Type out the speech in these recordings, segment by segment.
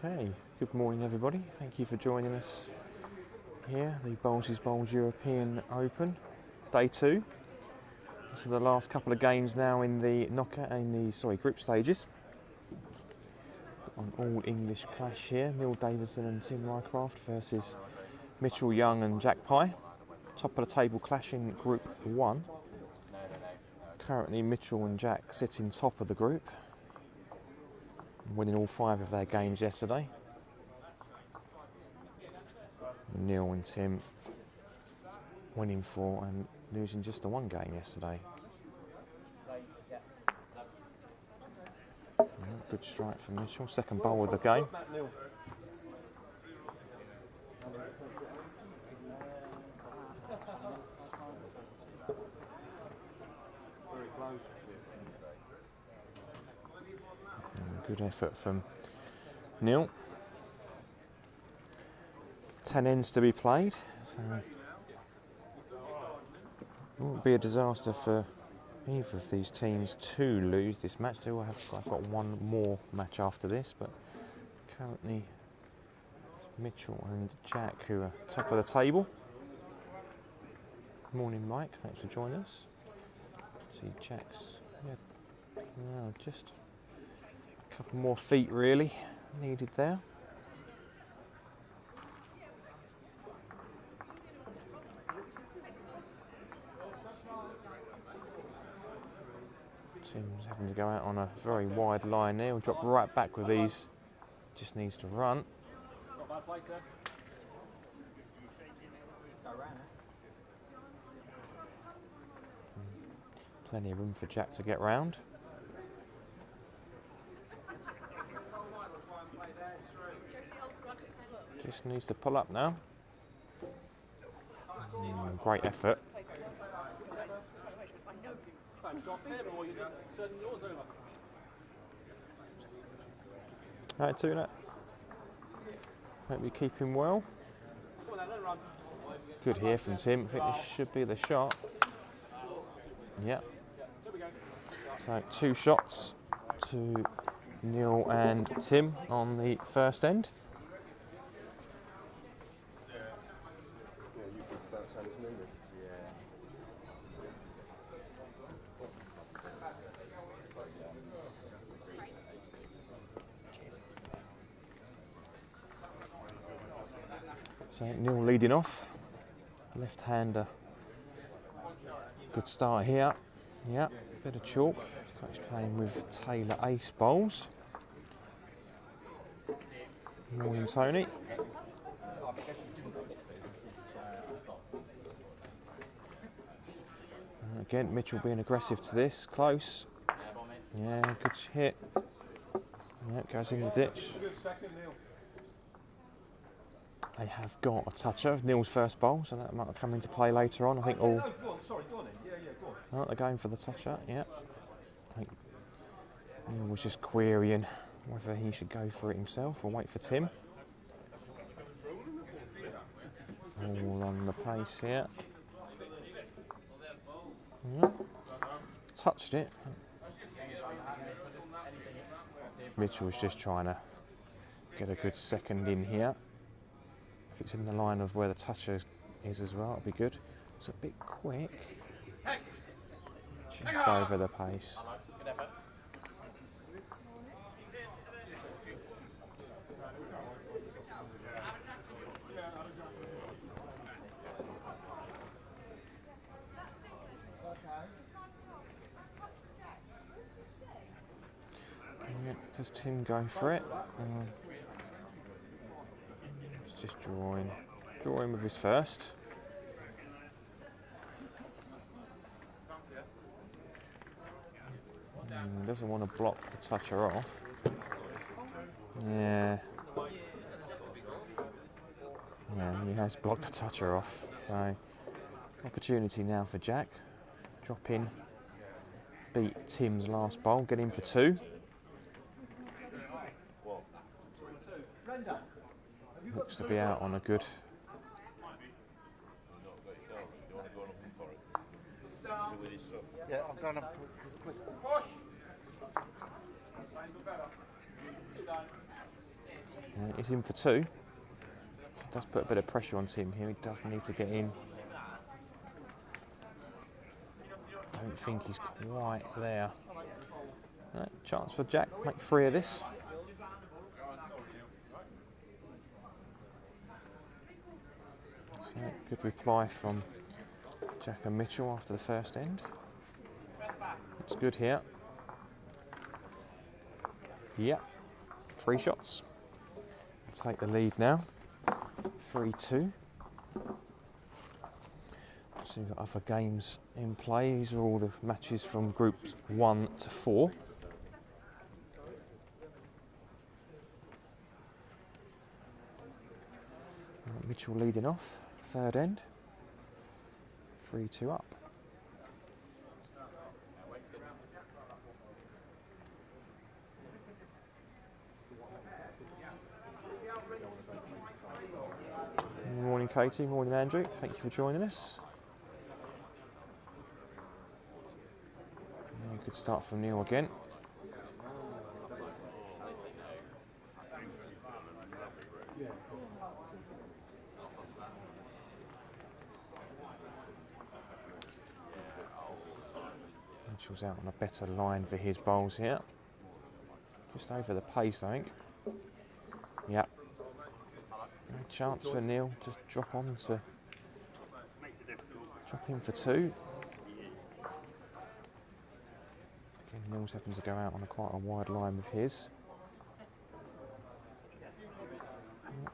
Okay, good morning everybody. Thank you for joining us here, the Bowles' Bowls European Open, day 2. This is the last couple of games now in the group stages. An all English clash here, Neil Davidson and Tim Rycraft versus Mitchell Young and Jack Pye. Top of the table clash in Group 1. Currently Mitchell and Jack sitting top of the group, winning all 5 of their games yesterday. Neil and Tim winning 4 and losing just the 1 game yesterday. Good strike from Mitchell, second bowl of the game. Good effort from Neil. 10 ends to be played, so it won't be a disaster for either of these teams to lose this match. I've got one more match after this, but currently it's Mitchell and Jack who are top of the table. Morning, Mike. Thanks for joining us. See Jack's just a couple more feet really needed there. Tim's having to go out on a very wide line there. He'll drop right back with these. Just needs to run. Plenty of room for Jack to get round. Just needs to pull up now. Great effort. Right, Tuna. Hope you keep him well. Good here from Tim. I think this should be the shot. Yep. So 2 shots to Neil and Tim on the first end. So Neil leading off, left-hander. Good start here. Yep, bit of chalk. He's playing with Taylor Ace Bowls. Morning, Tony. Again, Mitchell being aggressive to this, close. Yeah, good hit. Yep, goes in the ditch. They have got a toucher, Neil's first bowl, so that might come into play later on. I think all. Oh, they're going for the toucher, yeah. I think Neil was just querying whether he should go for it himself or wait for Tim. All on the pace here. Yeah. Touched it. Mitchell was just trying to get a good second in here. If it's in the line of where the toucher is as well, it'll be good. It's a bit quick. Just over the pace. Yeah, does Tim go for it? Just drawing with his first. Doesn't want to block the toucher off. Yeah, he has blocked the toucher off. So, opportunity now for Jack. Drop in, beat Tim's last bowl, get in for 2. Looks to be out on a good. Yeah, I'm going up quick. he's in for 2. So it does put a bit of pressure on Tim here. He does need to get in. I don't think he's quite there. Right, chance for Jack, make 3 of this. So, good reply from Jack and Mitchell after the first end. It's good here. Yep, 3 shots. Take the lead now, 3-2. So we've got other games in play. These are all the matches from groups 1 to 4. Mitchell leading off, third end, 3-2 up. Morning Katie, morning Andrew, thank you for joining us. Good start from Neil again. Mitchell's out on a better line for his bowls here. Just over the pace, I think. Yep. No chance for Neil, just drop in for 2. Again, Neil's having to go out on quite a wide line with his.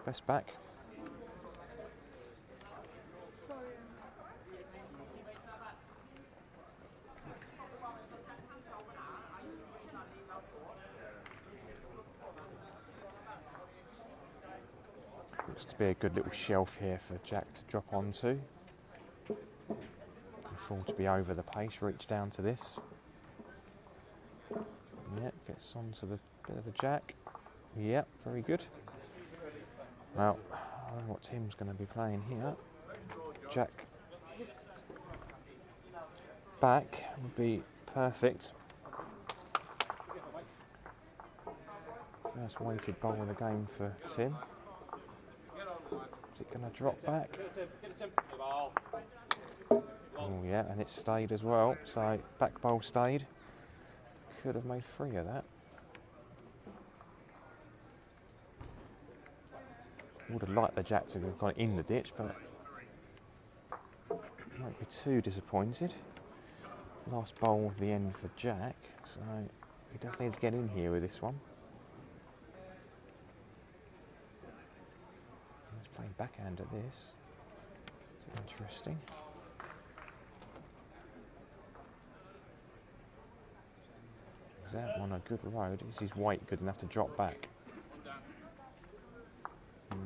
Best back. Looks to be a good little shelf here for Jack to drop onto. Can afford to be over the pace, reach down to this. Yep, gets onto the bit of the Jack. Yep, very good. Well, I don't know what Tim's going to be playing here. Jack back would be perfect. First weighted bowl of the game for Tim. Is it going to drop back? Oh yeah, and it stayed as well. So back bowl stayed. Could have made 3 of that. Would have liked the Jack to have gone in the ditch, but might be too disappointed. Last bowl of the end for Jack, so he does need to get in here with this one. He's playing backhand at this. It's interesting. Is that on a good road? Is his weight good enough to drop back?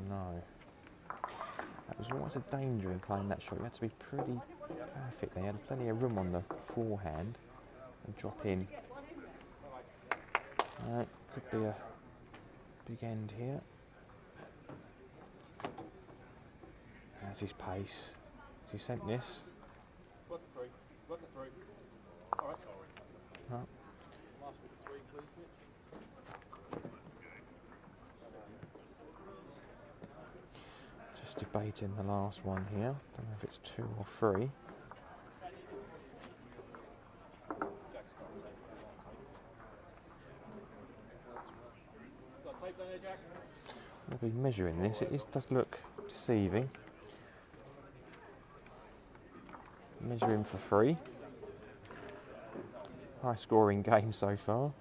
No. That was always a danger in playing that shot. You had to be pretty perfect there. You had plenty of room on the forehand and drop in. Could be a big end here. That's his pace. Has he sent this? No. Just debating the last one here. Don't know if it's 2 or 3. I'll be measuring this. It does look deceiving. Measuring for 3. High scoring game so far.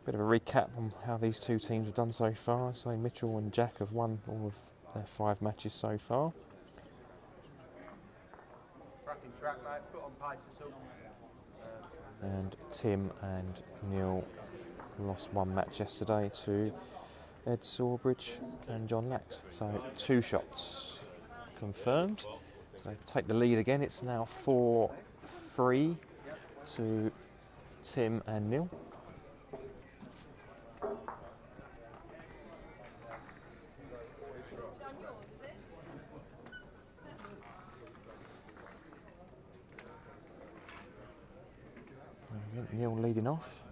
Bit of a recap on how these two teams have done so far. So Mitchell and Jack have won all of their 5 matches so far. And Tim and Neil lost 1 match yesterday to Ed Sawbridge and John Lax. So 2 shots confirmed. So take the lead again. It's now 4-3 to Tim and Neil. Neil leading off.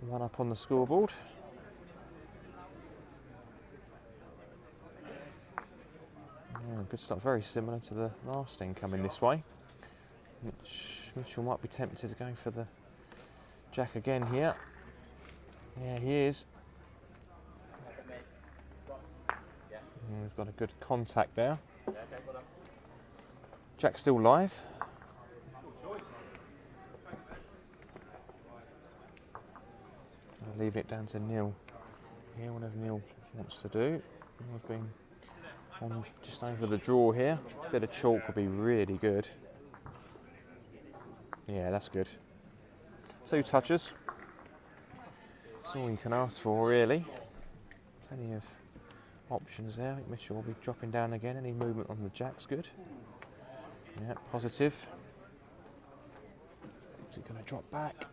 One up on the scoreboard. Yeah, good stuff. Very similar to the last incoming this way. Mitchell might be tempted to go for the jack again here. Yeah, he is. Yeah, he's got a good contact there. Jack's still live. Leaving it down to Neil. Yeah, whatever Neil wants to do. Neil's been on just over the draw here. Bit of chalk would be really good. Yeah, that's good. 2 touches. That's all you can ask for, really. Plenty of options there. I think Mitchell will be dropping down again. Any movement on the jack's good. Yeah, positive. Is it going to drop back?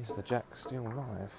Is the jack still live?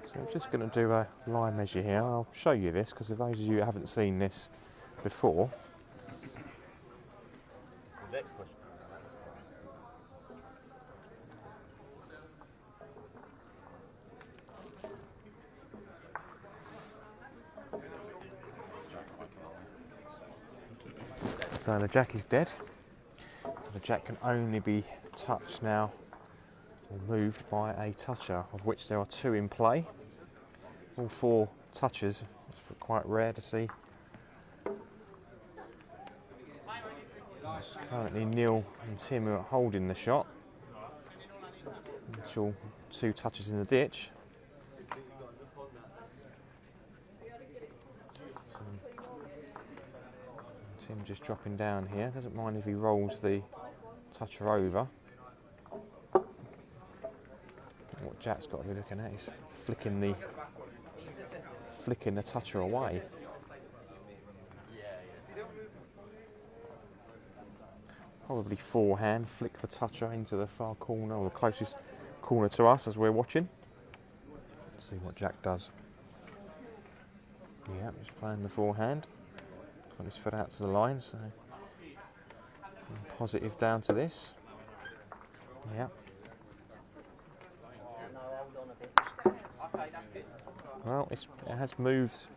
So I'm just going to do a line measure here. I'll show you this because of those of you who haven't seen this before. Next question. So the jack is dead. So the jack can only be touched now or moved by a toucher, of which there are 2 in play. All 4 touches. It's quite rare to see. It's currently Neil and Tim who are holding the shot. Mitchell 2 touches in the ditch. So, Tim just dropping down here. Doesn't mind if he rolls the toucher over. What Jack's got to be looking at is flicking the toucher away. Probably forehand, flick the toucher into the far corner, or the closest corner to us as we're watching. Let's see what Jack does. Yeah, just playing the forehand. Got his foot out to the line, so positive down to this. Yeah. Well, it has moved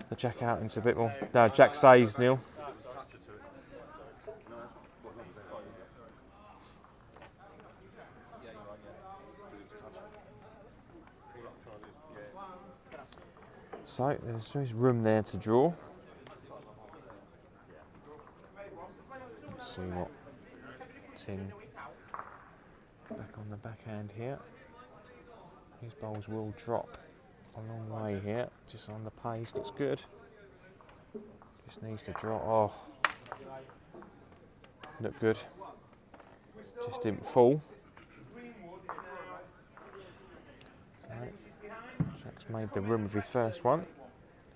the jack out into a bit more. No, Jack stays, Neil. So there's room there to draw. Let's see what Tim back on the backhand here. His bowls will drop a long way here, just on the pace, looks good. Just needs to drop. Oh, look good. Just didn't fall. Right. Jack's made the room of his first one.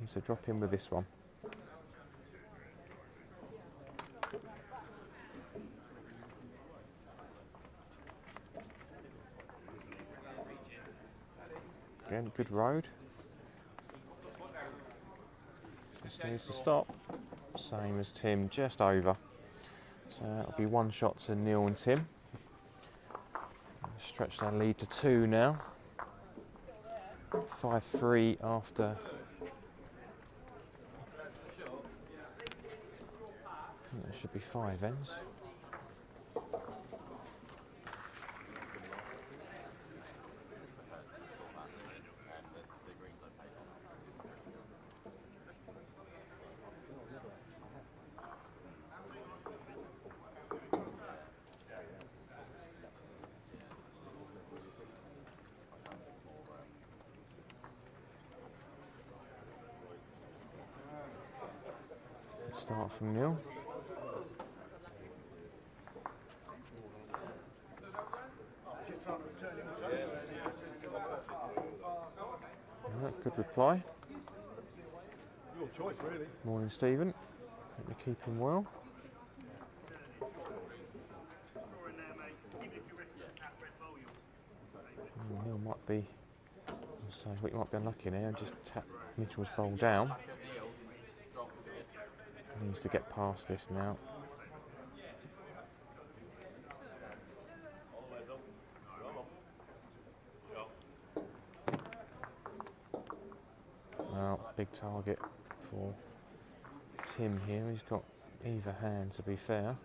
Needs to drop in with this one. Again, good road. Just needs to stop. Same as Tim, just over. So that'll be 1 shot to Neil and Tim. Stretch that lead to 2 now. 5-3 after. I think there should be 5 ends. Start from Neil. Good reply. Your choice, really. Morning, Stephen. Hope you're keeping well. Neil might be, so he might be unlucky now and just tap Mitchell's bowl down. Needs to get past this now. Well, big target for Tim here. He's got either hand, to be fair.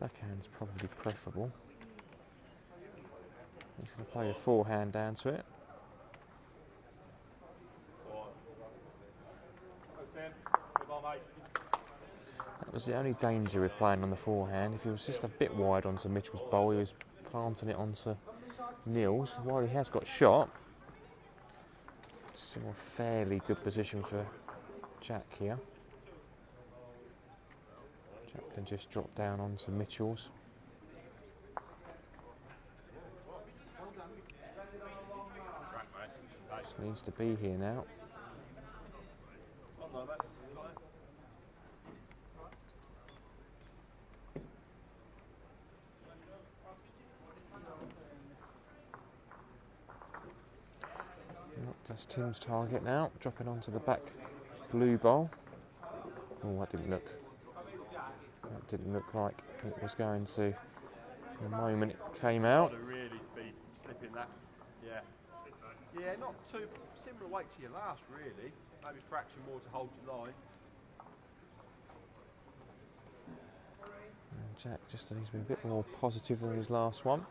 Backhand's probably preferable. He's going to play a forehand down to it. That was the only danger with playing on the forehand. If he was just a bit wide onto Mitchell's bowl, he was planting it onto Neil's. While he has got shot, still a fairly good position for Jack here. Jack can just drop down onto Mitchell's. Just needs to be here now. That's Tim's target now, dropping onto the back blue bowl. Oh, that didn't look like it was going to. The moment it came out. Really be slipping that. Yeah. Yeah, not too similar weight to your last, really. Maybe a fraction more to hold your line. And Jack just needs to be a bit more positive than his last one.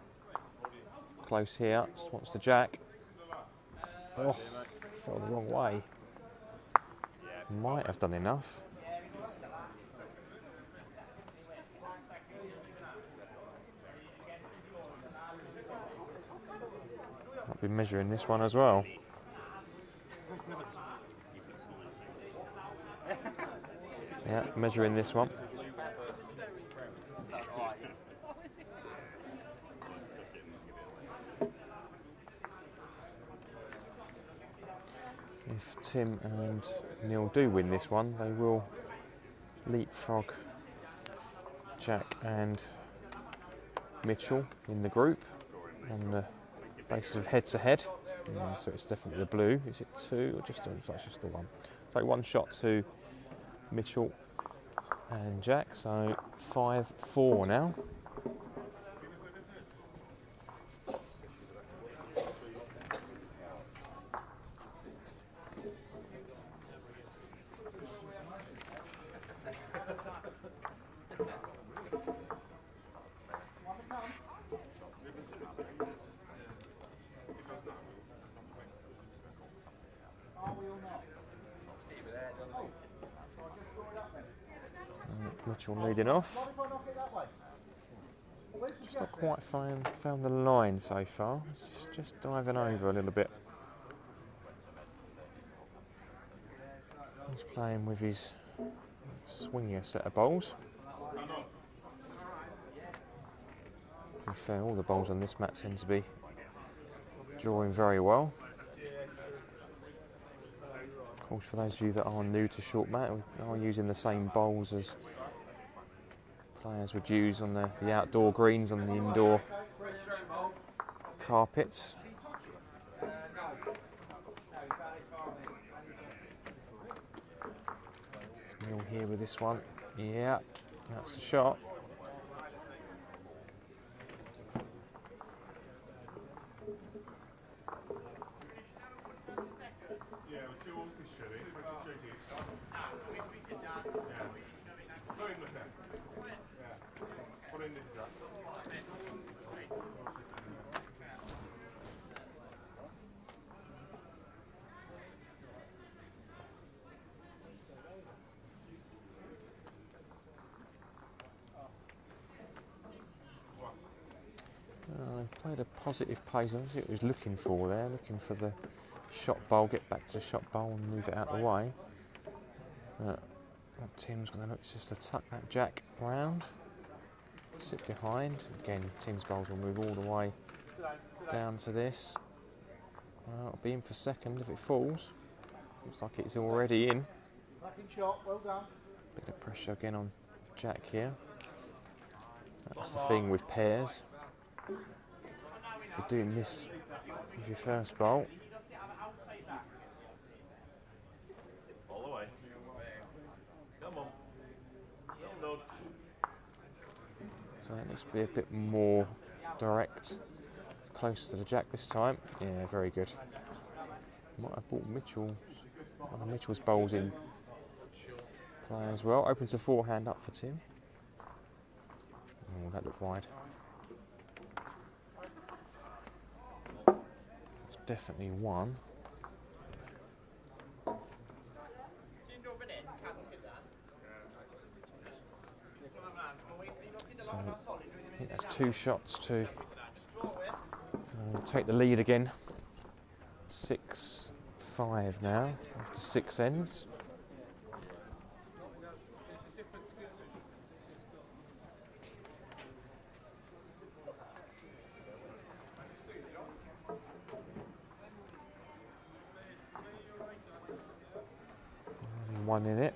Close here, just wants the Jack. Oh, fell the wrong way. Might have done enough. Might be measuring this one as well. Yeah, measuring this one. If Tim and Neil do win this one, they will leapfrog Jack and Mitchell in the group on the basis of head-to-head. So it's definitely the blue. Is it two or just the one? So one shot to Mitchell and Jack. So 5-4 now. Mitchell leading off. Just not quite found the line so far. Just diving over a little bit. He's playing with his swingier set of bowls. To be fair, all the bowls on this mat seem to be drawing very well. Of course, for those of you that are new to short mat, we are using the same bowls as players would use on the outdoor greens, on the indoor carpets. Neil here with this one. Yeah, that's the shot. Played a positive pace. That's what he was looking for there, looking for the shot bowl, get back to the shot bowl and move it out of the way. What Tim's going to look is just to tuck that Jack round, sit behind. Again, Tim's bowls will move all the way down to this. It'll be in for second if it falls. Looks like it's already in. Bit of pressure again on Jack here. That's the thing with pairs. If you're doing this with your first bolt, so it needs to be a bit more direct, close to the Jack this time. Yeah, very good. Might have brought one of Mitchell's bowls in play as well. Opens a forehand up for Tim. Oh, that looked wide. It's definitely one. So I think that's 2 shots to take the lead again. 6-5 now after 6 ends. One in it.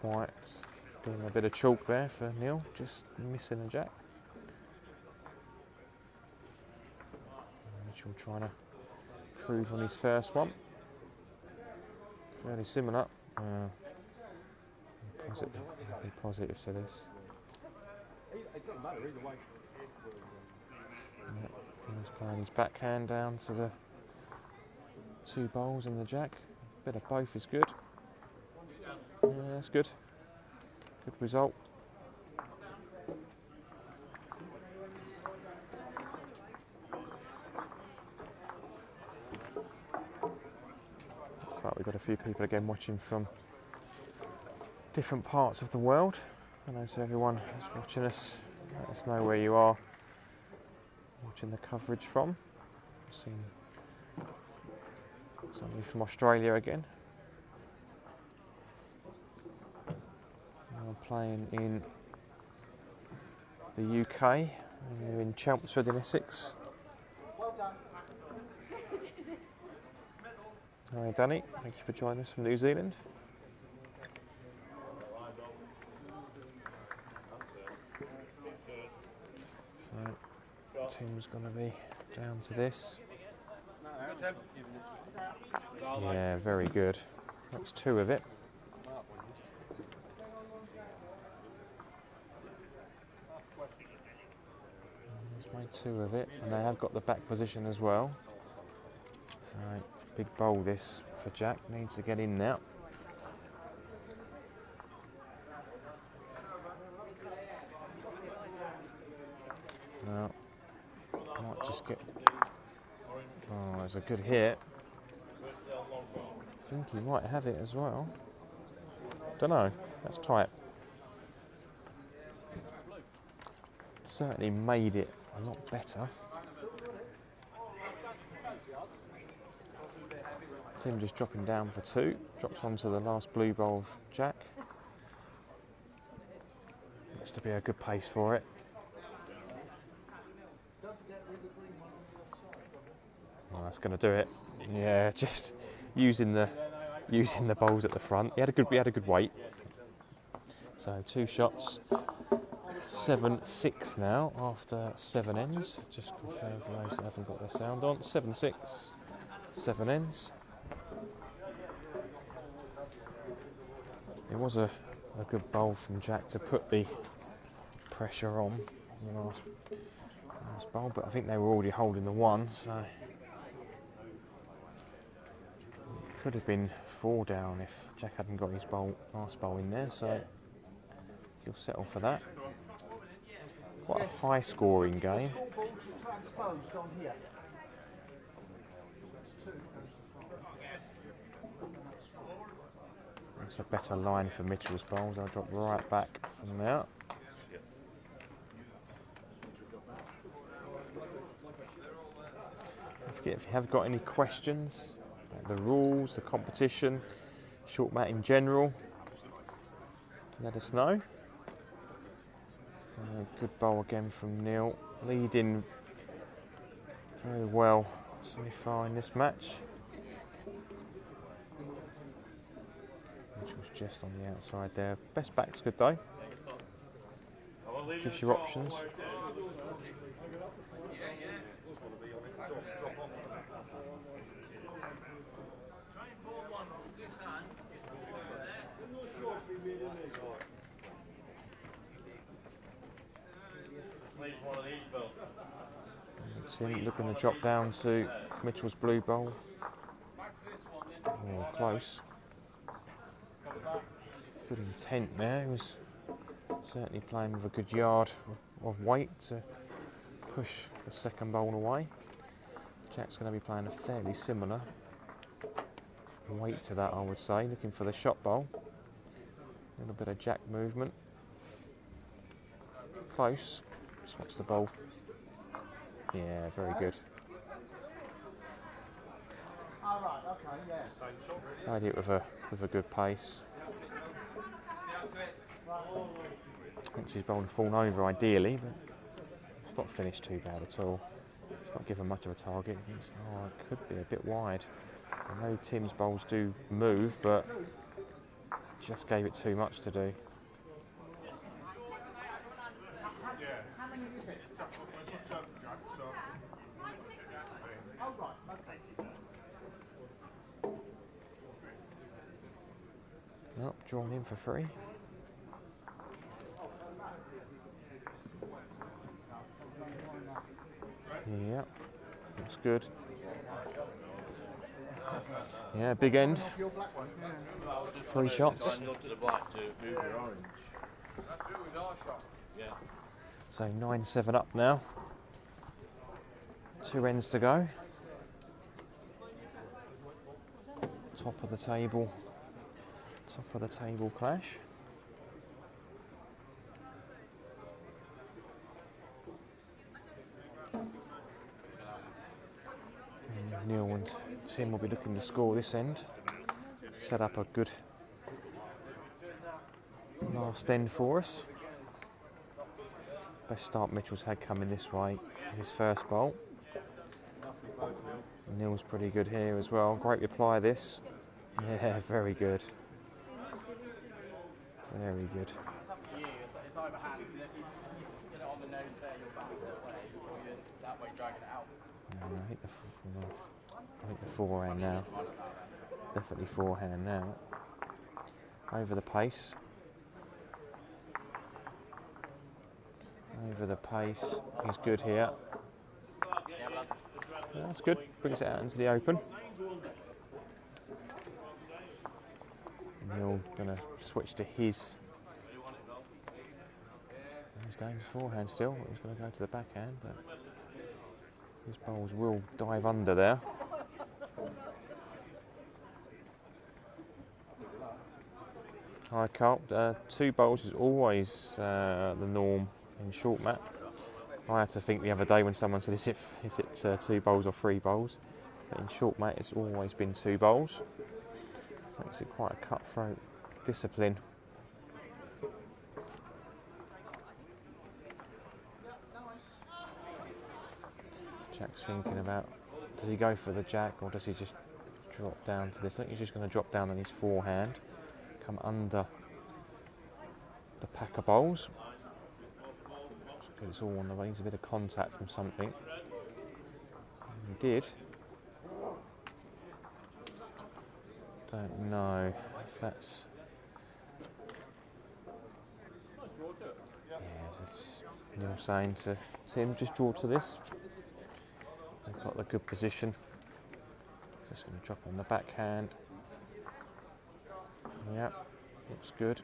Quite getting a bit of chalk there for Neil, just missing a Jack. Mitchell trying to prove on his first one. Fairly similar. Be positive to this. He's playing his backhand down to the 2 bowls and the Jack. Bit of both is good. Yeah, that's good. Good result. Looks like we've got a few people again watching from different parts of the world. Hello to everyone who's watching us. Let us know where you are watching the coverage from. I've seen somebody from Australia again. I'm playing in the UK, and we're in Chelmsford in Essex. Hi Danny, thank you for joining us from New Zealand. So Tim's going to be down to this. Yeah, very good. That's 2 of it. Made 2 of it, and they have got the back position as well. So big bowl this for Jack, needs to get in now. Now might just get. Oh, it's a good hit. I think he might have it as well. Don't know. That's tight. Certainly made it a lot better. Tim just dropping down for 2. Drops onto the last blue bowl of Jack. Looks to be a good pace for it. Well, that's going to do it. Yeah, just using the bowls at the front. He had a good weight. So 2 shots. 7-6 now after 7 ends. Just confirm for those that haven't got their sound on. 7-6, 7 ends. It was a good bowl from Jack to put the pressure on the last bowl, but I think they were already holding the 1, so it could have been 4 down if Jack hadn't got his last bowl in there, so he'll settle for that. Quite a high scoring game. That's a better line for Mitchell's bowls. I'll drop right back from there. it. If you have got any questions about the rules, the competition, short mat in general, let us know. So good bowl again from Neil, leading very well so far in this match. Which was just on the outside there. Best back's good though. Gives you options. Tim looking to drop down to Mitchell's blue bowl. Oh, close. Good intent there. He was certainly playing with a good yard of weight to push the second bowl away. Jack's going to be playing a fairly similar weight to that, I would say. Looking for the shot bowl. A little bit of Jack movement. Close. Just watch the bowl. Yeah, very good. Played it with a good pace. Once he's bowled fallen over ideally, but it's not finished too bad at all. It's not given much of a target. Oh, it could be a bit wide. I know Tim's bowls do move, but just gave it too much to do. Oh, drawn in for 3. Yeah, looks good. Yeah, big end. 3 shots. So 9-7 up now. 2 ends to go. Top of the table. Top of the table clash. And Neil and Tim will be looking to score this end. Set up a good last end for us. Best start Mitchell's had coming this way in his first bowl. Neil's pretty good here as well. Great reply this. Yeah, very good. Very good. It's either hand. If you get it on the nose there, you're back that way, or you're that way dragging it out. I think the forehand now. Definitely forehand now. Over the pace. Over the pace. He's good here. Yeah, that's good. Brings it out into the open. Neil going to switch to his. He's going forehand still. He's going to go to the backhand, but his bowls will dive under there. Hi Carl. 2 bowls is always the norm in short mat. I had to think the other day when someone said, is it 2 bowls or 3 bowls? But in short mat, it's always been 2 bowls. Makes it quite a cutthroat discipline. Jack's thinking about, does he go for the jack or does he just drop down to this? I think he's just going to drop down on his forehand, come under the pack of bowls. It's all on the way. Needs a bit of contact from something. And he did. Don't know if that's. Yeah, it's Neil saying to Tim, just draw to this. They've got the good position. Just going to drop on the backhand. Yeah, looks good.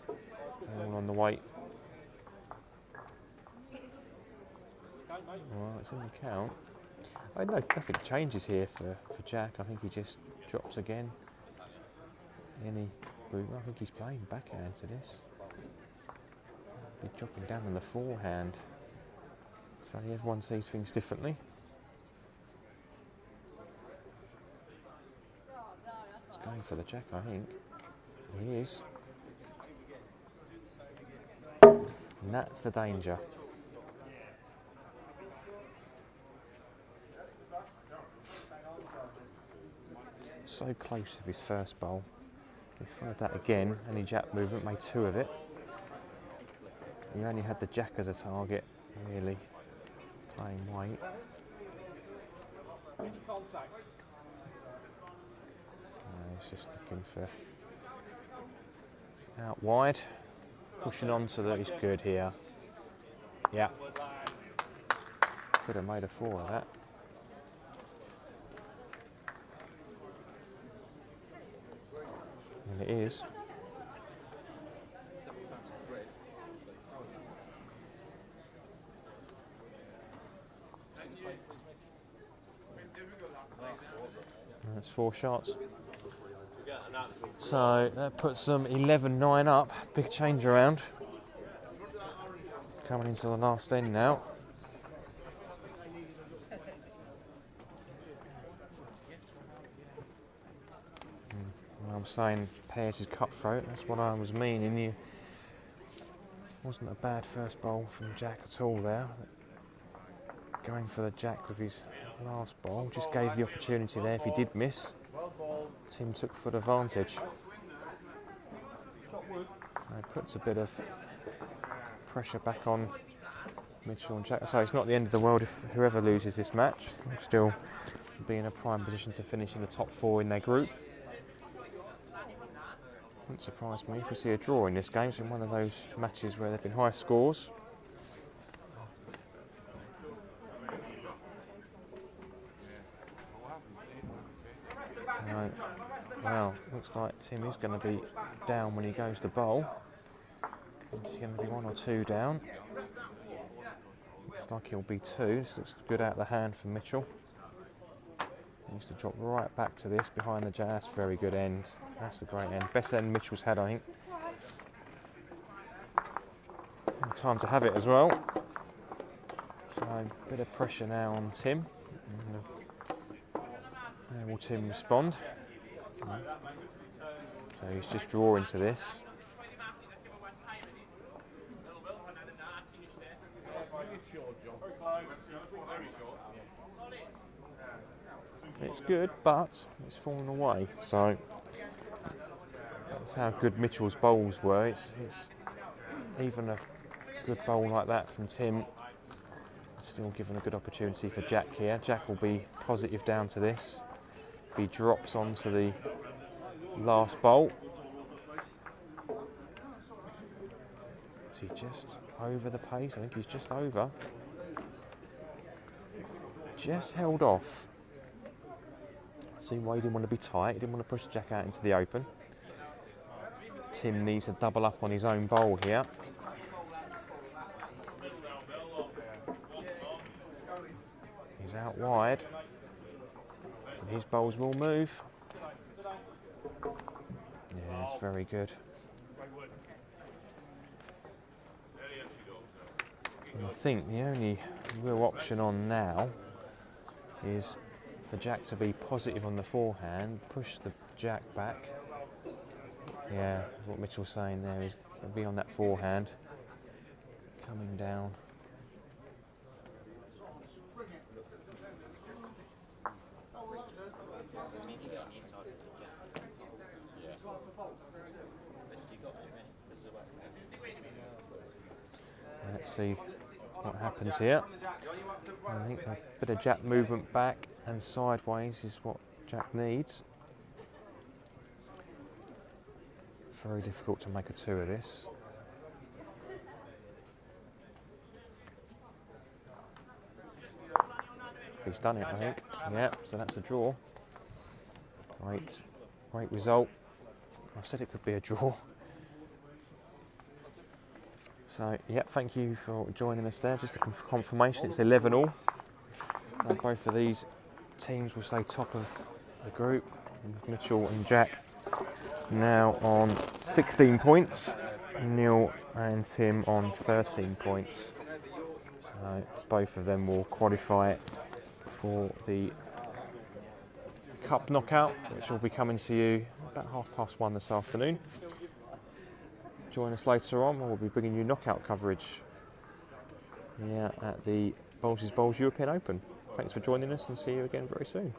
All on the weight. Well, it's in the count. I know nothing changes here for Jack. I think he just drops again. I think he's playing backhand to this. He's dropping down on the forehand. So everyone sees things differently. Going for the jack, I think. He is. And that's the danger. So close with his first bowl. He followed that again, any jack movement, made 2 of it. He only had the jack as a target, really, playing white. He's just looking for out wide, pushing on to the, he's good here. Yeah. Could have made a 4 of that. And it is. That's 4 shots. So that puts them 11-9 up. Big change around. Coming into the last end now. I'm saying pairs is cutthroat. That's what I was meaning. You wasn't a bad first bowl from Jack at all there. Going for the jack with his last bowl. Just gave the opportunity there. If he did miss, Tim took full advantage. It puts a bit of pressure back on Mitchell and Jack. So it's not the end of the world if whoever loses this match will still be in a prime position to finish in the top 4 in their group. Wouldn't surprise me if we see a draw in this game. It's in one of those matches where there have been high scores. Right. Well, looks like Tim is going to be down when he goes to bowl. He's going to be 1 or 2 down. Looks like he'll be 2. This looks good out of the hand for Mitchell. He needs to drop right back to this behind the jazz. Very good end. That's a great end. Best end Mitchell's had, I think. And time to have it as well. So a bit of pressure now on Tim. How will Tim respond? So he's just drawing to this. It's good, but it's fallen away. So that's how good Mitchell's bowls were. It's even a good bowl like that from Tim. Still given a good opportunity for Jack here. Jack will be positive down to this. If he drops onto the last bowl. Is he just over the pace? I think he's just over. Just held off. See why he didn't want to be tight. He didn't want to push Jack out into the open. Tim needs to double up on his own bowl here. He's out wide. And his bowls will move. Yeah, it's very good. And I think the only real option on now is for Jack to be positive on the forehand, push the Jack back. Yeah, what Mitchell's saying there is be on that forehand, coming down. Let's see what happens here. I think a bit of Jack movement back and sideways is what Jack needs. Very difficult to make a 2 of this. He's done it, I think. Yeah, so that's a draw. Great result. I said it could be a draw. So, yeah, thank you for joining us there. Just a confirmation, it's 11-all. Both of these teams will stay top of the group. Mitchell and Jack now on 16 points. Neil and Tim on 13 points. So both of them will qualify for the Cup knockout, which will be coming to you about 1:30 this afternoon. Join us later on, we'll be bringing you knockout coverage at the Bowles' Bowls European Open. Thanks for joining us and see you again very soon.